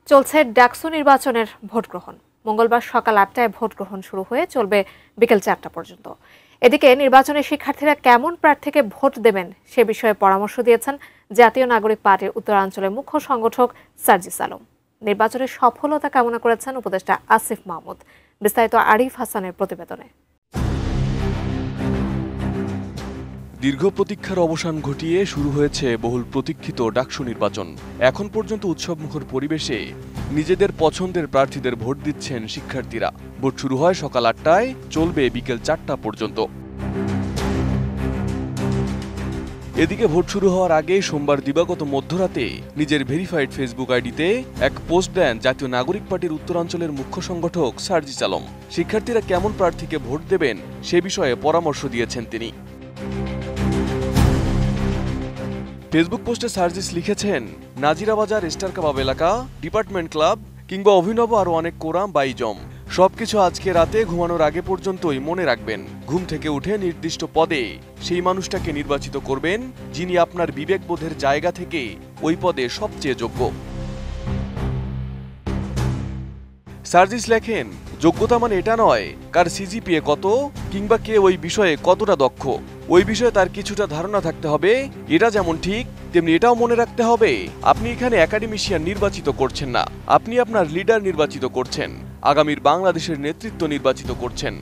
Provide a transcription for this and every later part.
চলছে ডাকসু নির্বাচনের ভোট গ্রহণ। মঙ্গলবার সকাল ৮টায় ভোট গ্রহণ শুরু হয়ে চলবে বিকেল ৪টা পর্যন্ত। এদিকে নির্বাচনে শিক্ষার্থীরা কেমন প্রার্থীকে ভোট দেবেন সে বিষয়ে পরামর্শ দিয়েছেন জাতীয় নাগরিক পার্টির উত্তরাঞ্চলের মুখ্য সংগঠক সার্জিস আলম। নির্বাচনের সফলতা কামনা করেছেন উপদেষ্টা আসিফ মাহমুদ। বিস্তারিত আরিফ হাসানের প্রতিবেদনে। দীর্ঘ প্রতীক্ষার অবসান ঘটিয়ে শুরু হয়েছে বহুল প্রতীক্ষিত ডাকসু নির্বাচন। এখন পর্যন্ত উৎসবমুখর পরিবেশে নিজেদের পছন্দের প্রার্থীদের ভোট দিচ্ছেন শিক্ষার্থীরা। ভোট শুরু হয় সকাল ৮টায়, চলবে বিকেল ৪টা পর্যন্ত। এদিকে ভোট শুরু হওয়ার আগে সোমবার দিবাগত মধ্যরাতে নিজের ভেরিফাইড ফেসবুক আইডিতে এক পোস্ট দেন জাতীয় নাগরিক পার্টির উত্তরাঞ্চলের মুখ্য সংগঠক সার্জিস আলম। শিক্ষার্থীরা কেমন প্রার্থীকে ভোট দেবেন সে বিষয়ে পরামর্শ দিয়েছেন তিনি। ফেসবুক পোস্টে সার্জিস লিখেছেন, নাজিরাবাজার স্টার কাবাব এলাকা, ডিপার্টমেন্ট ক্লাব কিংবা অভিনব আরো অনেক কোরাম বা ইজম, সবকিছু আজকে রাতে ঘুমানোর আগে পর্যন্তই মনে রাখবেন। ঘুম থেকে উঠে নির্দিষ্ট পদে সেই মানুষটাকে নির্বাচিত করবেন যিনি আপনার বিবেকবোধের জায়গা থেকে ওই পদে সবচেয়ে যোগ্য। সার্জিস লেখেন, যোগ্যতা মানে এটা নয় কার সিজিপিএ কত কিংবা কে ওই বিষয়ে কতটা দক্ষ। ওই বিষয়ে তার কিছুটা ধারণা থাকতে হবে। এটা যেমন ঠিক তেমনি এটাও মনে রাখতে হবে আপনি এখানে একাডেমিশিয়ান নির্বাচিত করছেন না, আপনি আপনার লিডার নির্বাচিত করছেন, আগামীর বাংলাদেশের নেতৃত্ব নির্বাচিত করছেন।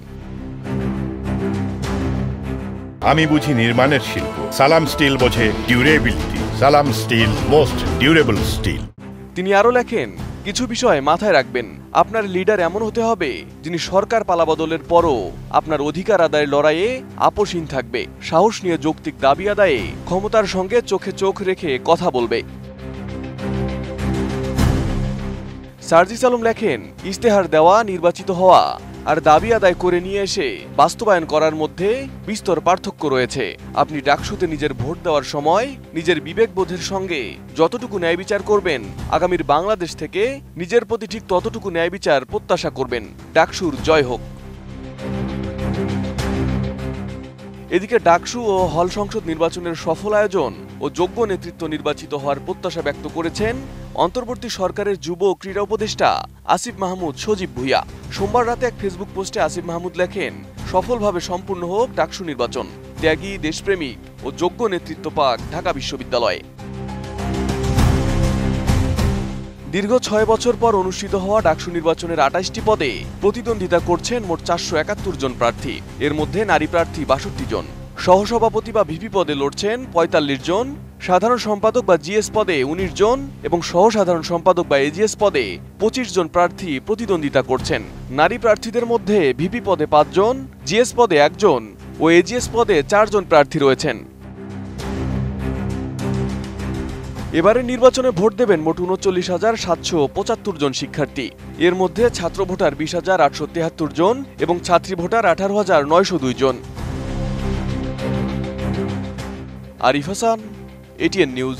আমি বুঝি নির্মাণের শিল্প, সালাম স্টিল বোঝে ডিউরেবিলিটি। সালাম স্টিল, মোস্ট ডিউরেবল স্টিল। তিনি আরো লেখেন, কিছু বিষয় মাথায় রাখবেন। আপনার লিডার এমন হতে হবে যিনি সরকার পালাবদলের পরও আপনার অধিকার আদায়ের লড়াইয়ে আপোষহীন থাকবে, সাহস নিয়ে যৌক্তিক দাবি আদায়ে ক্ষমতার সঙ্গে চোখে চোখ রেখে কথা বলবে। সার্জিস আলম লেখেন, ইশতেহার দেওয়া, নির্বাচিত হওয়া আর দাবি আদায় করে নিয়ে এসে বাস্তবায়ন করার মধ্যে বিস্তর পার্থক্য রয়েছে। আপনি ডাকসুতে নিজের ভোট দেওয়ার সময় নিজের বিবেকবোধের সঙ্গে যতটুকু ন্যায় বিচার করবেন, আগামীর বাংলাদেশ থেকে নিজের প্রতি ঠিক ততটুকু ন্যায় বিচার প্রত্যাশা করবেন। ডাকসুর জয় হোক। এদিকে ডাকসু ও হল সংসদ নির্বাচনের সফল আয়োজন ও যোগ্য নেতৃত্ব নির্বাচিত হওয়ার প্রত্যাশা ব্যক্ত করেছেন অন্তর্বর্তী সরকারের যুব ও ক্রীড়া উপদেষ্টা আসিফ মাহমুদ সজীব ভুইয়া। সোমবার রাতে এক ফেসবুক পোস্টে আসিফ মাহমুদ লেখেন, সফলভাবে সম্পূর্ণ হোক ডাকসু নির্বাচন, ত্যাগী, দেশপ্রেমিক ও যোগ্য নেতৃত্ব পাক ঢাকা বিশ্ববিদ্যালয়ে। দীর্ঘ ৬ বছর পর অনুষ্ঠিত হওয়া ডাকসু নির্বাচনের ২৮টি পদে প্রতিদ্বন্দ্বিতা করছেন মোট ৪৭১ জন প্রার্থী। এর মধ্যে নারী প্রার্থী ৬২ জন, সহসভাপতি বা ভিপি পদে লড়ছেন ৪৫ জন, সাধারণ সম্পাদক বা জিএস পদে ১৯ জন এবং সহসাধারণ সম্পাদক বা এজিএস পদে ২৫ জন প্রার্থী প্রতিদ্বন্দ্বিতা করছেন। নারী প্রার্থীদের মধ্যে ভিপি পদে ৫ জন, জিএস পদে ১ জন ও এজিএস পদে ৪ জন প্রার্থী রয়েছেন। এবারের নির্বাচনে ভোট দেবেন মোট ৩৯,৭৭৫ জন শিক্ষার্থী। এর মধ্যে ছাত্র ভোটার ২০,৮৭৩ জন এবং ছাত্রী ভোটার ১৮,৯০২ জন। আরিফ হাসান, এটিএন নিউজ।